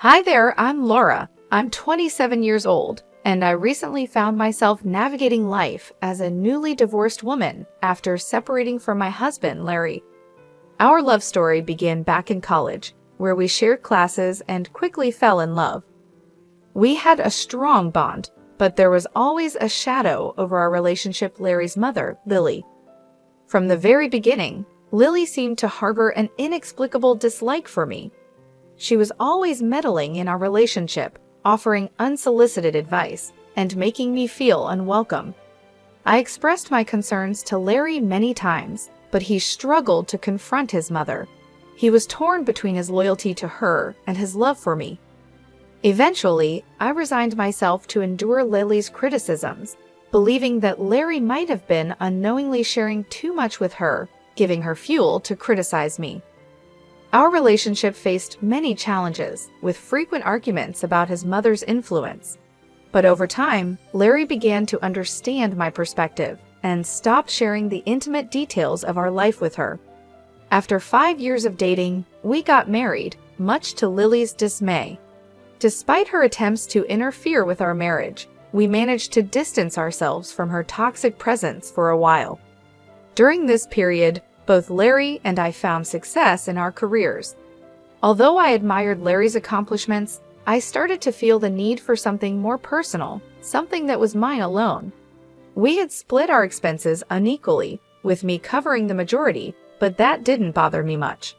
Hi there, I'm Laura. I'm 27 years old, and I recently found myself navigating life as a newly divorced woman after separating from my husband, Larry. Our love story began back in college, where we shared classes and quickly fell in love. We had a strong bond, but there was always a shadow over our relationship. Larry's mother, Lily. From the very beginning, Lily seemed to harbor an inexplicable dislike for me. She was always meddling in our relationship, offering unsolicited advice, and making me feel unwelcome. I expressed my concerns to Larry many times, but he struggled to confront his mother. He was torn between his loyalty to her and his love for me. Eventually, I resigned myself to endure Lily's criticisms, believing that Larry might have been unknowingly sharing too much with her, giving her fuel to criticize me. Our relationship faced many challenges, with frequent arguments about his mother's influence. But over time, Larry began to understand my perspective and stopped sharing the intimate details of our life with her. After 5 years of dating, we got married, much to Lily's dismay. Despite her attempts to interfere with our marriage, we managed to distance ourselves from her toxic presence for a while. During this period, both Larry and I found success in our careers. Although I admired Larry's accomplishments, I started to feel the need for something more personal, something that was mine alone. We had split our expenses unequally, with me covering the majority, but that didn't bother me much.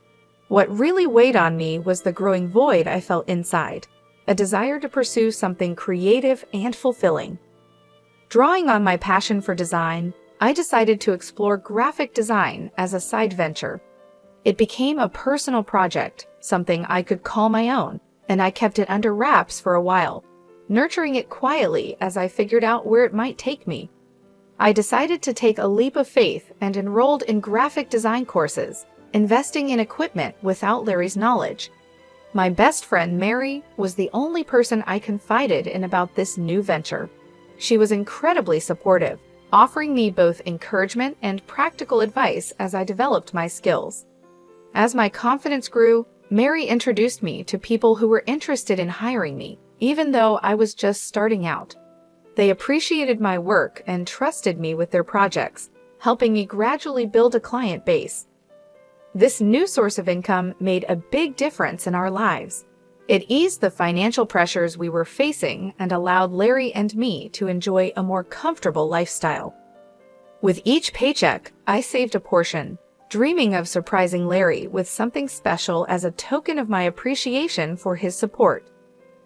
What really weighed on me was the growing void I felt inside, a desire to pursue something creative and fulfilling. Drawing on my passion for design, I decided to explore graphic design as a side venture. It became a personal project, something I could call my own, and I kept it under wraps for a while, nurturing it quietly as I figured out where it might take me. I decided to take a leap of faith and enrolled in graphic design courses, investing in equipment without Larry's knowledge. My best friend, Mary, was the only person I confided in about this new venture. She was incredibly supportive, offering me both encouragement and practical advice as I developed my skills. As my confidence grew, Mary introduced me to people who were interested in hiring me, even though I was just starting out. They appreciated my work and trusted me with their projects, helping me gradually build a client base. This new source of income made a big difference in our lives. It eased the financial pressures we were facing and allowed Larry and me to enjoy a more comfortable lifestyle. With each paycheck, I saved a portion, dreaming of surprising Larry with something special as a token of my appreciation for his support.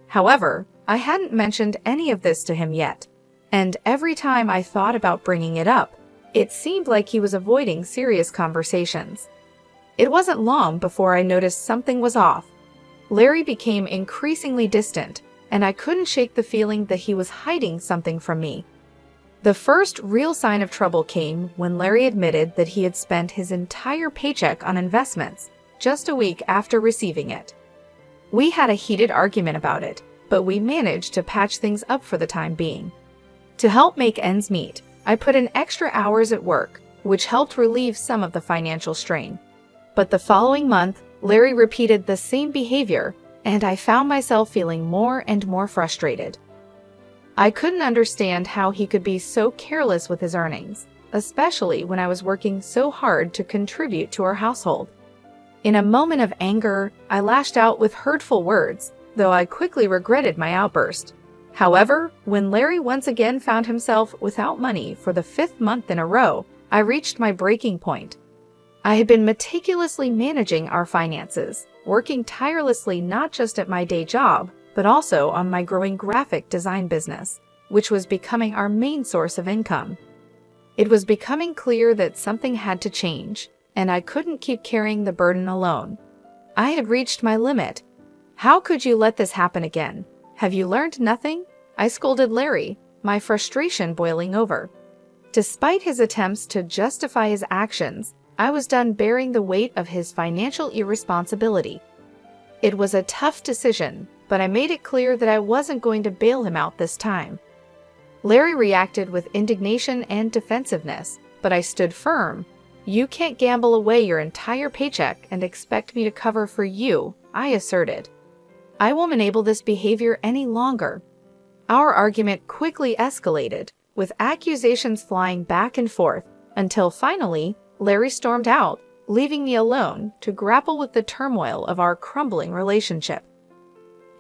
However, I hadn't mentioned any of this to him yet, and every time I thought about bringing it up, it seemed like he was avoiding serious conversations. It wasn't long before I noticed something was off. Larry became increasingly distant, and I couldn't shake the feeling that he was hiding something from me. The first real sign of trouble came when Larry admitted that he had spent his entire paycheck on investments, just a week after receiving it. We had a heated argument about it, but we managed to patch things up for the time being. To help make ends meet, I put in extra hours at work, which helped relieve some of the financial strain. But the following month, Larry repeated the same behavior, and I found myself feeling more and more frustrated. I couldn't understand how he could be so careless with his earnings, especially when I was working so hard to contribute to our household. In a moment of anger, I lashed out with hurtful words, though I quickly regretted my outburst. However, when Larry once again found himself without money for the 5th month in a row, I reached my breaking point. I had been meticulously managing our finances, working tirelessly not just at my day job, but also on my growing graphic design business, which was becoming our main source of income. It was becoming clear that something had to change, and I couldn't keep carrying the burden alone. I had reached my limit. "How could you let this happen again? Have you learned nothing?" I scolded Larry, my frustration boiling over. Despite his attempts to justify his actions, I was done bearing the weight of his financial irresponsibility. It was a tough decision, but I made it clear that I wasn't going to bail him out this time. Larry reacted with indignation and defensiveness, but I stood firm. "You can't gamble away your entire paycheck and expect me to cover for you," I asserted. I won't enable this behavior any longer." Our argument quickly escalated, with accusations flying back and forth, until finally, Larry stormed out, leaving me alone to grapple with the turmoil of our crumbling relationship.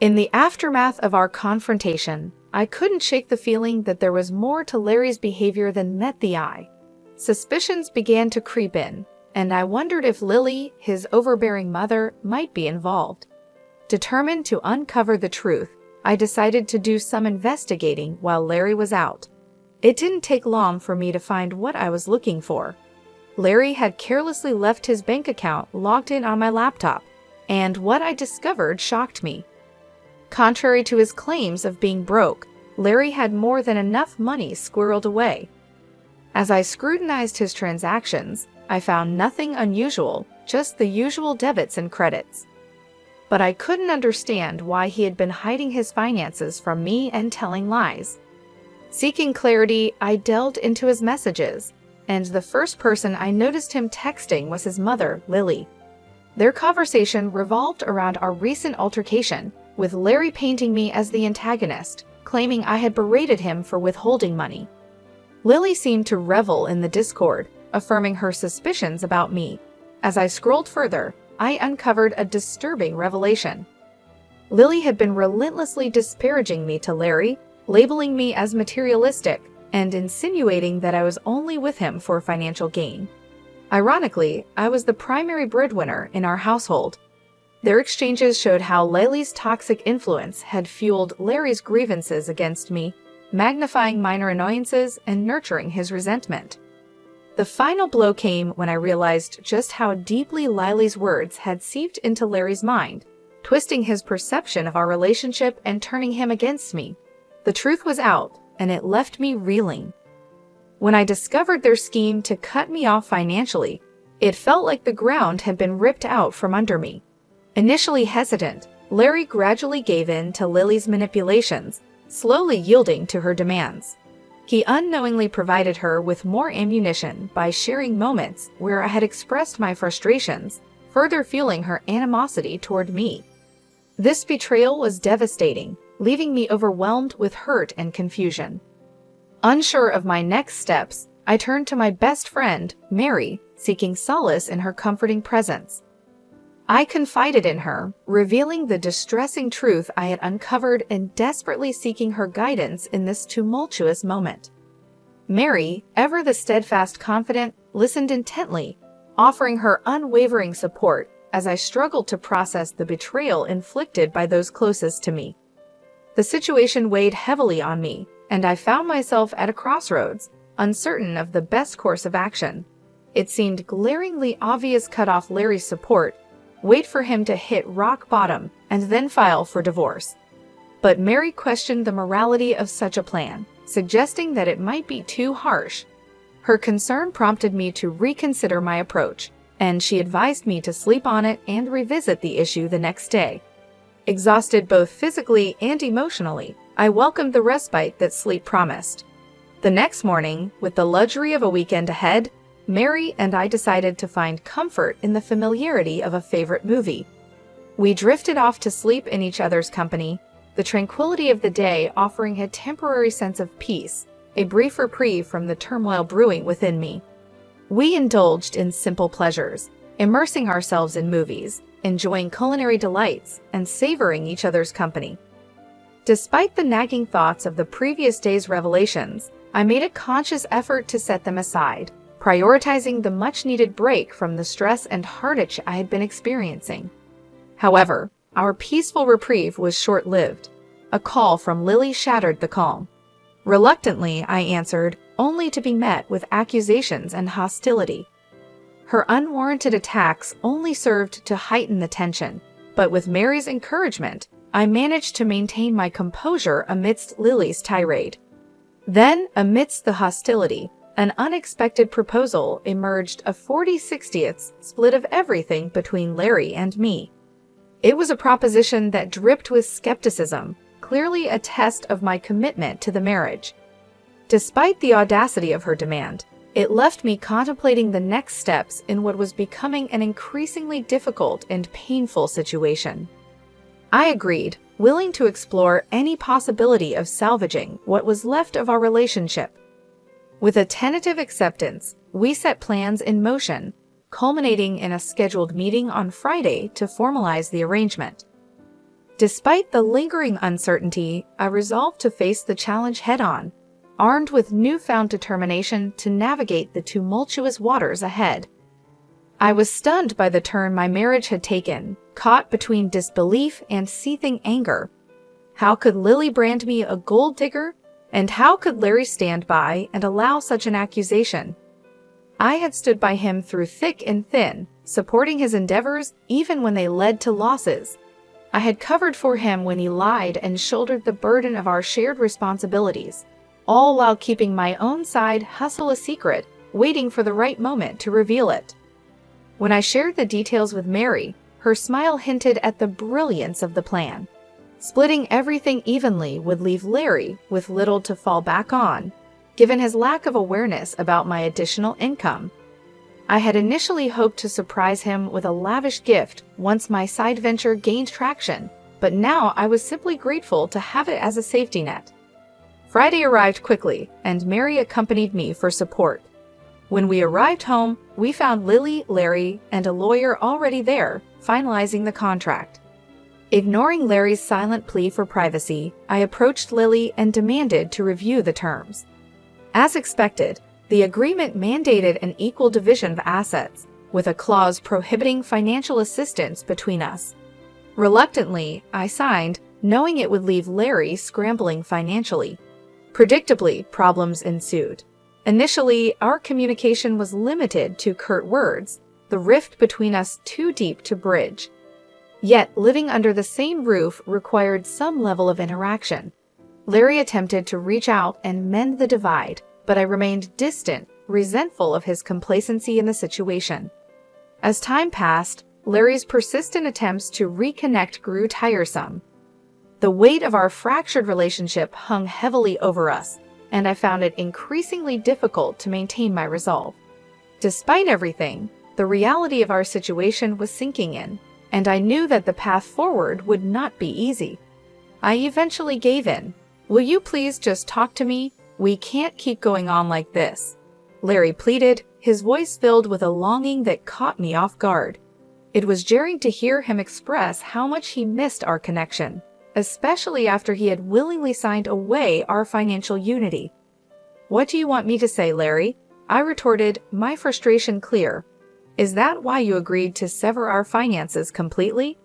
In the aftermath of our confrontation, I couldn't shake the feeling that there was more to Larry's behavior than met the eye. Suspicions began to creep in, and I wondered if Lily, his overbearing mother, might be involved. Determined to uncover the truth, I decided to do some investigating while Larry was out. It didn't take long for me to find what I was looking for. Larry had carelessly left his bank account logged in on my laptop, and what I discovered shocked me. Contrary to his claims of being broke, Larry had more than enough money squirreled away. As I scrutinized his transactions, I found nothing unusual, just the usual debits and credits. But I couldn't understand why he had been hiding his finances from me and telling lies. Seeking clarity, I delved into his messages, and the first person I noticed him texting was his mother, Lily. Their conversation revolved around our recent altercation, with Larry painting me as the antagonist, claiming I had berated him for withholding money. Lily seemed to revel in the discord, affirming her suspicions about me. As I scrolled further, I uncovered a disturbing revelation. Lily had been relentlessly disparaging me to Larry, labeling me as materialistic, and insinuating that I was only with him for financial gain. Ironically, I was the primary breadwinner in our household. Their exchanges showed how Lily's toxic influence had fueled Larry's grievances against me, magnifying minor annoyances and nurturing his resentment. The final blow came when I realized just how deeply Lily's words had seeped into Larry's mind, twisting his perception of our relationship and turning him against me. The truth was out, and it left me reeling. When I discovered their scheme to cut me off financially, it felt like the ground had been ripped out from under me. Initially hesitant, Larry gradually gave in to Lily's manipulations, slowly yielding to her demands. He unknowingly provided her with more ammunition by sharing moments where I had expressed my frustrations, further fueling her animosity toward me. This betrayal was devastating, leaving me overwhelmed with hurt and confusion. Unsure of my next steps, I turned to my best friend, Mary, seeking solace in her comforting presence. I confided in her, revealing the distressing truth I had uncovered and desperately seeking her guidance in this tumultuous moment. Mary, ever the steadfast confidant, listened intently, offering her unwavering support as I struggled to process the betrayal inflicted by those closest to me. The situation weighed heavily on me, and I found myself at a crossroads, uncertain of the best course of action. It seemed glaringly obvious cut off Larry's support, wait for him to hit rock bottom, and then file for divorce. But Mary questioned the morality of such a plan, suggesting that it might be too harsh. Her concern prompted me to reconsider my approach, and she advised me to sleep on it and revisit the issue the next day. Exhausted both physically and emotionally, I welcomed the respite that sleep promised. The next morning, with the luxury of a weekend ahead, Mary and I decided to find comfort in the familiarity of a favorite movie. We drifted off to sleep in each other's company, the tranquility of the day offering a temporary sense of peace, a brief reprieve from the turmoil brewing within me. We indulged in simple pleasures, immersing ourselves in movies, enjoying culinary delights, and savoring each other's company. Despite the nagging thoughts of the previous day's revelations, I made a conscious effort to set them aside, prioritizing the much-needed break from the stress and heartache I had been experiencing. However, our peaceful reprieve was short-lived. A call from Lily shattered the calm. Reluctantly, I answered, only to be met with accusations and hostility. Her unwarranted attacks only served to heighten the tension, but with Mary's encouragement, I managed to maintain my composure amidst Lily's tirade. Then, amidst the hostility, an unexpected proposal emerged, a 40/60 split of everything between Larry and me. It was a proposition that dripped with skepticism, clearly a test of my commitment to the marriage. Despite the audacity of her demand, it left me contemplating the next steps in what was becoming an increasingly difficult and painful situation. I agreed, willing to explore any possibility of salvaging what was left of our relationship. With a tentative acceptance, we set plans in motion, culminating in a scheduled meeting on Friday to formalize the arrangement. Despite the lingering uncertainty, I resolved to face the challenge head-on, armed with newfound determination to navigate the tumultuous waters ahead. I was stunned by the turn my marriage had taken, caught between disbelief and seething anger. How could Lily brand me a gold digger? And how could Larry stand by and allow such an accusation? I had stood by him through thick and thin, supporting his endeavors even when they led to losses. I had covered for him when he lied and shouldered the burden of our shared responsibilities, all while keeping my own side hustle a secret, waiting for the right moment to reveal it. When I shared the details with Mary, her smile hinted at the brilliance of the plan. Splitting everything evenly would leave Larry with little to fall back on, given his lack of awareness about my additional income. I had initially hoped to surprise him with a lavish gift once my side venture gained traction, but now I was simply grateful to have it as a safety net. Friday arrived quickly, and Mary accompanied me for support. When we arrived home, we found Lily, Larry, and a lawyer already there, finalizing the contract. Ignoring Larry's silent plea for privacy, I approached Lily and demanded to review the terms. As expected, the agreement mandated an equal division of assets, with a clause prohibiting financial assistance between us. Reluctantly, I signed, knowing it would leave Larry scrambling financially. Predictably, problems ensued. Initially, our communication was limited to curt words, the rift between us too deep to bridge. Yet, living under the same roof required some level of interaction. Larry attempted to reach out and mend the divide, but I remained distant, resentful of his complacency in the situation. As time passed, Larry's persistent attempts to reconnect grew tiresome. The weight of our fractured relationship hung heavily over us, and I found it increasingly difficult to maintain my resolve. Despite everything, the reality of our situation was sinking in, and I knew that the path forward would not be easy. I eventually gave in. "Will you please just talk to me? We can't keep going on like this," Larry pleaded, his voice filled with a longing that caught me off guard. It was jarring to hear him express how much he missed our connection, especially after he had willingly signed away our financial unity. "What do you want me to say, Larry?" I retorted, my frustration clear. "Is that why you agreed to sever our finances completely?"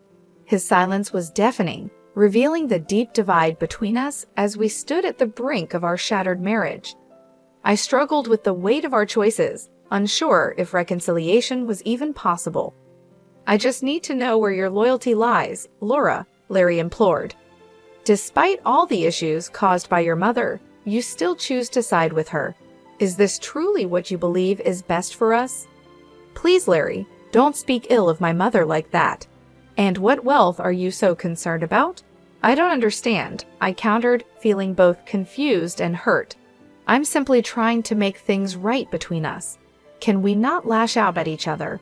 His silence was deafening, revealing the deep divide between us as we stood at the brink of our shattered marriage. I struggled with the weight of our choices, unsure if reconciliation was even possible. "I just need to know where your loyalty lies, Laura," Larry implored. "Despite all the issues caused by your mother, you still choose to side with her. Is this truly what you believe is best for us?" "Please, Larry, don't speak ill of my mother like that. And what wealth are you so concerned about?" "I don't understand," I countered, feeling both confused and hurt. "I'm simply trying to make things right between us. Can we not lash out at each other?"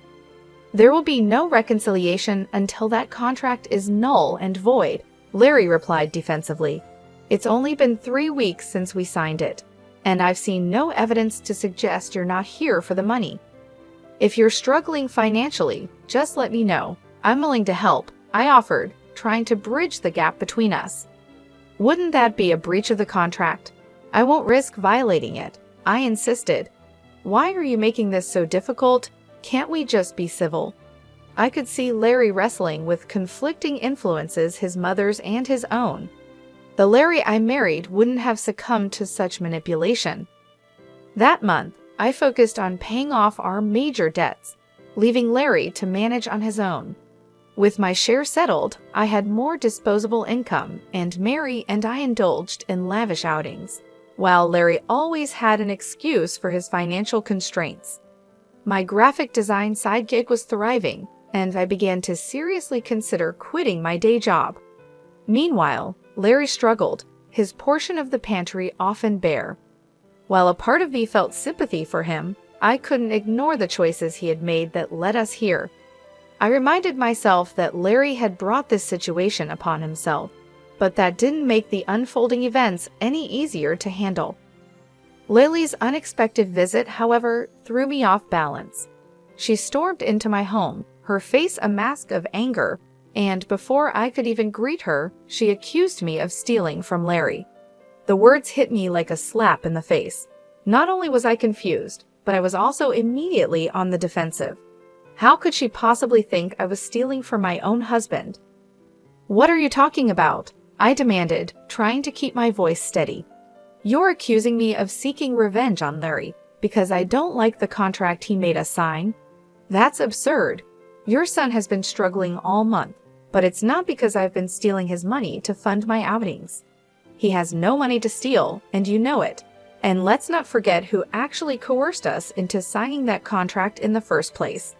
"There will be no reconciliation until that contract is null and void," Larry replied defensively. "It's only been 3 weeks since we signed it, and I've seen no evidence to suggest you're not here for the money. If you're struggling financially, just let me know. I'm willing to help," I offered, trying to bridge the gap between us. "Wouldn't that be a breach of the contract?" "I won't risk violating it," I insisted. "Why are you making this so difficult? Can't we just be civil?" I could see Larry wrestling with conflicting influences, his mother's and his own. The Larry I married wouldn't have succumbed to such manipulation. That month, I focused on paying off our major debts, leaving Larry to manage on his own. With my share settled, I had more disposable income, and Mary and I indulged in lavish outings, while Larry always had an excuse for his financial constraints. My graphic design side gig was thriving, and I began to seriously consider quitting my day job. Meanwhile, Larry struggled, his portion of the pantry often bare. While a part of me felt sympathy for him, I couldn't ignore the choices he had made that led us here. I reminded myself that Larry had brought this situation upon himself, but that didn't make the unfolding events any easier to handle. Lily's unexpected visit, however, threw me off balance. She stormed into my home, her face a mask of anger, and before I could even greet her, she accused me of stealing from Larry. The words hit me like a slap in the face. Not only was I confused, but I was also immediately on the defensive. How could she possibly think I was stealing from my own husband? "What are you talking about?" I demanded, trying to keep my voice steady. "You're accusing me of seeking revenge on Larry because I don't like the contract he made us sign? That's absurd. Your son has been struggling all month, but it's not because I've been stealing his money to fund my outings. He has no money to steal, and you know it. And let's not forget who actually coerced us into signing that contract in the first place.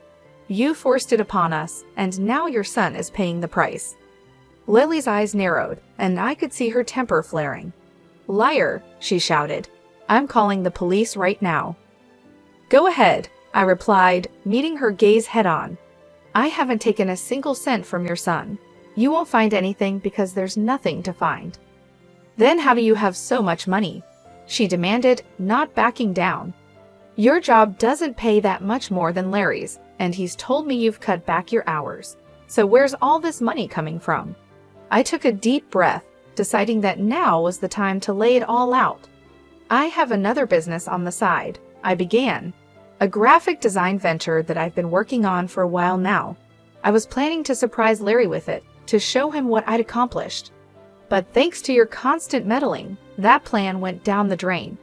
You forced it upon us, and now your son is paying the price." Lily's eyes narrowed, and I could see her temper flaring. "Liar," she shouted. "I'm calling the police right now." "Go ahead," I replied, meeting her gaze head-on. "I haven't taken a single cent from your son. You won't find anything because there's nothing to find." "Then how do you have so much money?" she demanded, not backing down. "Your job doesn't pay that much more than Larry's, and he's told me you've cut back your hours. So where's all this money coming from?" I took a deep breath, deciding that now was the time to lay it all out. "I have another business on the side," I began. "A graphic design venture that I've been working on for a while now. I was planning to surprise Larry with it, to show him what I'd accomplished. But thanks to your constant meddling, that plan went down the drain.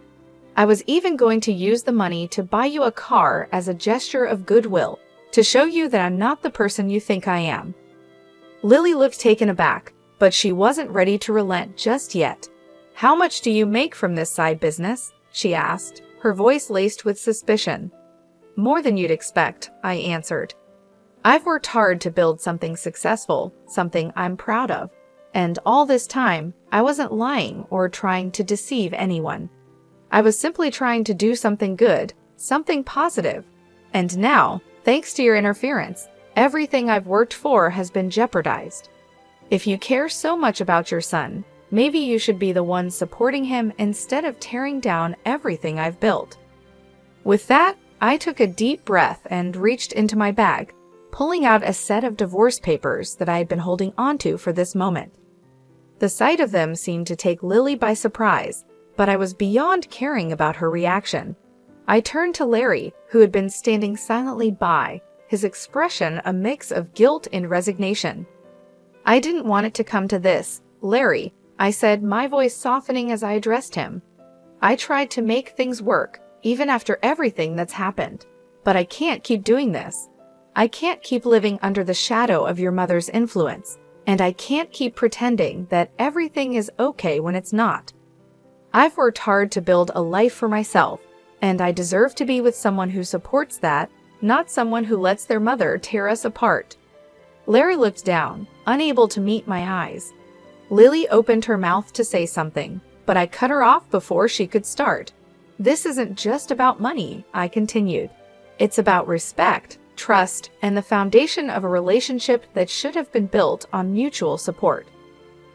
I was even going to use the money to buy you a car as a gesture of goodwill, to show you that I'm not the person you think I am." Lily looked taken aback, but she wasn't ready to relent just yet. "How much do you make from this side business?" she asked, her voice laced with suspicion. "More than you'd expect," I answered. "I've worked hard to build something successful, something I'm proud of. And all this time, I wasn't lying or trying to deceive anyone. I was simply trying to do something good, something positive. And now, thanks to your interference, everything I've worked for has been jeopardized. If you care so much about your son, maybe you should be the one supporting him instead of tearing down everything I've built." With that, I took a deep breath and reached into my bag, pulling out a set of divorce papers that I had been holding onto for this moment. The sight of them seemed to take Lily by surprise, but I was beyond caring about her reaction. I turned to Larry, who had been standing silently by, his expression a mix of guilt and resignation. "I didn't want it to come to this, Larry," I said, my voice softening as I addressed him. "I tried to make things work, even after everything that's happened. But I can't keep doing this. I can't keep living under the shadow of your mother's influence, and I can't keep pretending that everything is okay when it's not. I've worked hard to build a life for myself, and I deserve to be with someone who supports that, not someone who lets their mother tear us apart." Larry looked down, unable to meet my eyes. Lily opened her mouth to say something, but I cut her off before she could start. "This isn't just about money," I continued. "It's about respect, trust, and the foundation of a relationship that should have been built on mutual support.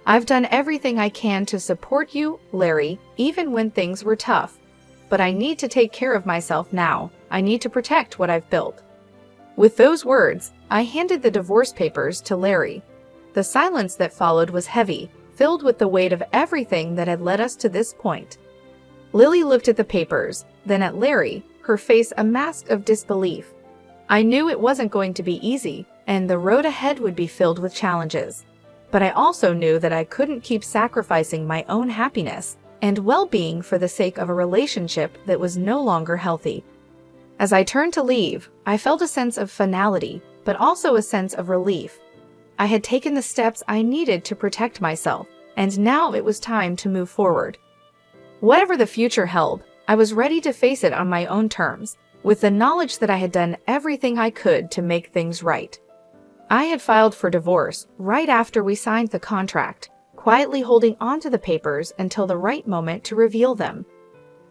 I've done everything I can to support you, Larry, even when things were tough. But I need to take care of myself now. I need to protect what I've built." With those words, I handed the divorce papers to Larry. The silence that followed was heavy, filled with the weight of everything that had led us to this point. Lily looked at the papers, then at Larry, her face a mask of disbelief. I knew it wasn't going to be easy, and the road ahead would be filled with challenges. But I also knew that I couldn't keep sacrificing my own happiness and well-being for the sake of a relationship that was no longer healthy. As I turned to leave, I felt a sense of finality, but also a sense of relief. I had taken the steps I needed to protect myself, and now it was time to move forward. Whatever the future held, I was ready to face it on my own terms, with the knowledge that I had done everything I could to make things right. I had filed for divorce right after we signed the contract, quietly holding onto the papers until the right moment to reveal them.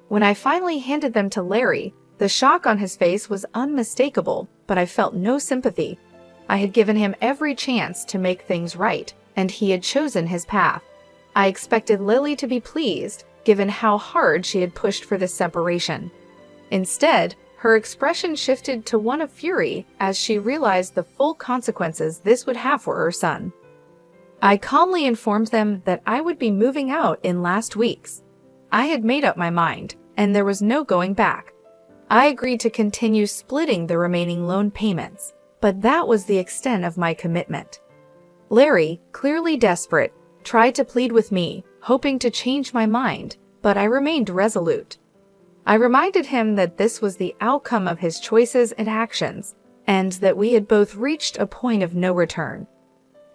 When I finally handed them to Larry, the shock on his face was unmistakable, but I felt no sympathy. I had given him every chance to make things right, and he had chosen his path. I expected Lily to be pleased, given how hard she had pushed for this separation. Instead, her expression shifted to one of fury as she realized the full consequences this would have for her son. I calmly informed them that I would be moving out in last weeks. I had made up my mind, and there was no going back. I agreed to continue splitting the remaining loan payments, but that was the extent of my commitment. Larry, clearly desperate, tried to plead with me, hoping to change my mind, but I remained resolute. I reminded him that this was the outcome of his choices and actions, and that we had both reached a point of no return.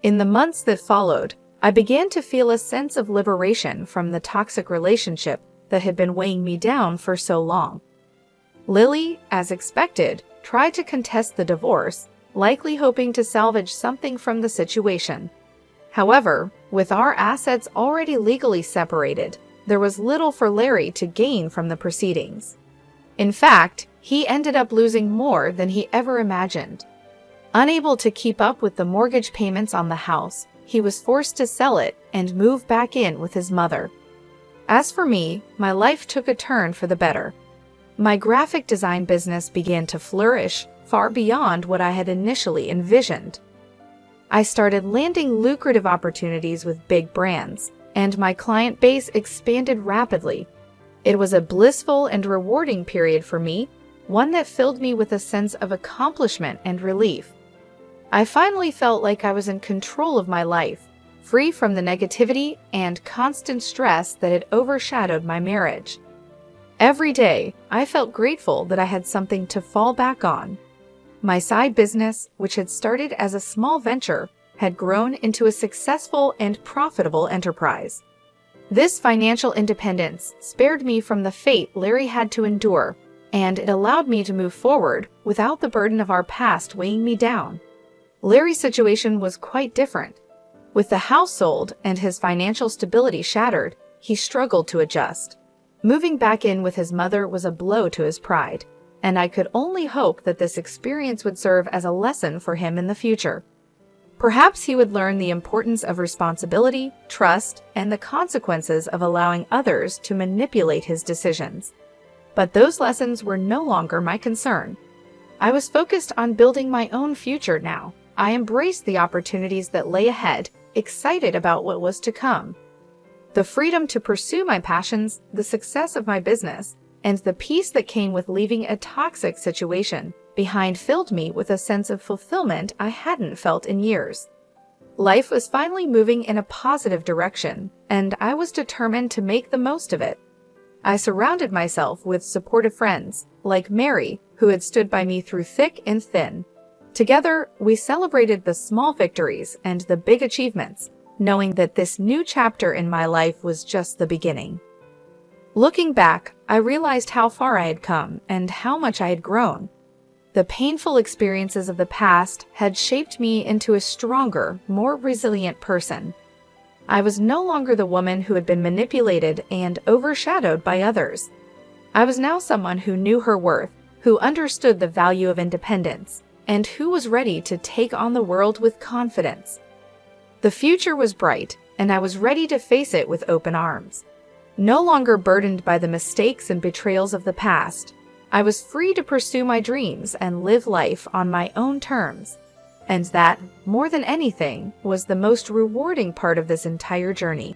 In the months that followed, I began to feel a sense of liberation from the toxic relationship that had been weighing me down for so long. Lily, as expected, tried to contest the divorce, likely hoping to salvage something from the situation. However, with our assets already legally separated, there was little for Larry to gain from the proceedings. In fact, he ended up losing more than he ever imagined. Unable to keep up with the mortgage payments on the house, he was forced to sell it and move back in with his mother. As for me, my life took a turn for the better. My graphic design business began to flourish, far beyond what I had initially envisioned. I started landing lucrative opportunities with big brands, and my client base expanded rapidly. It was a blissful and rewarding period for me, one that filled me with a sense of accomplishment and relief. I finally felt like I was in control of my life, free from the negativity and constant stress that had overshadowed my marriage. Every day, I felt grateful that I had something to fall back on. My side business, which had started as a small venture, had grown into a successful and profitable enterprise. This financial independence spared me from the fate Larry had to endure, and it allowed me to move forward without the burden of our past weighing me down. Larry's situation was quite different. With the house sold and his financial stability shattered, he struggled to adjust. Moving back in with his mother was a blow to his pride, and I could only hope that this experience would serve as a lesson for him in the future. Perhaps he would learn the importance of responsibility, trust, and the consequences of allowing others to manipulate his decisions. But those lessons were no longer my concern. I was focused on building my own future now. I embraced the opportunities that lay ahead, excited about what was to come. The freedom to pursue my passions, the success of my business, and the peace that came with leaving a toxic situation behind filled me with a sense of fulfillment I hadn't felt in years. Life was finally moving in a positive direction, and I was determined to make the most of it. I surrounded myself with supportive friends, like Mary, who had stood by me through thick and thin. Together, we celebrated the small victories and the big achievements, knowing that this new chapter in my life was just the beginning. Looking back, I realized how far I had come and how much I had grown. The painful experiences of the past had shaped me into a stronger, more resilient person. I was no longer the woman who had been manipulated and overshadowed by others. I was now someone who knew her worth, who understood the value of independence, and who was ready to take on the world with confidence. The future was bright, and I was ready to face it with open arms. No longer burdened by the mistakes and betrayals of the past, I was free to pursue my dreams and live life on my own terms. And that, more than anything, was the most rewarding part of this entire journey.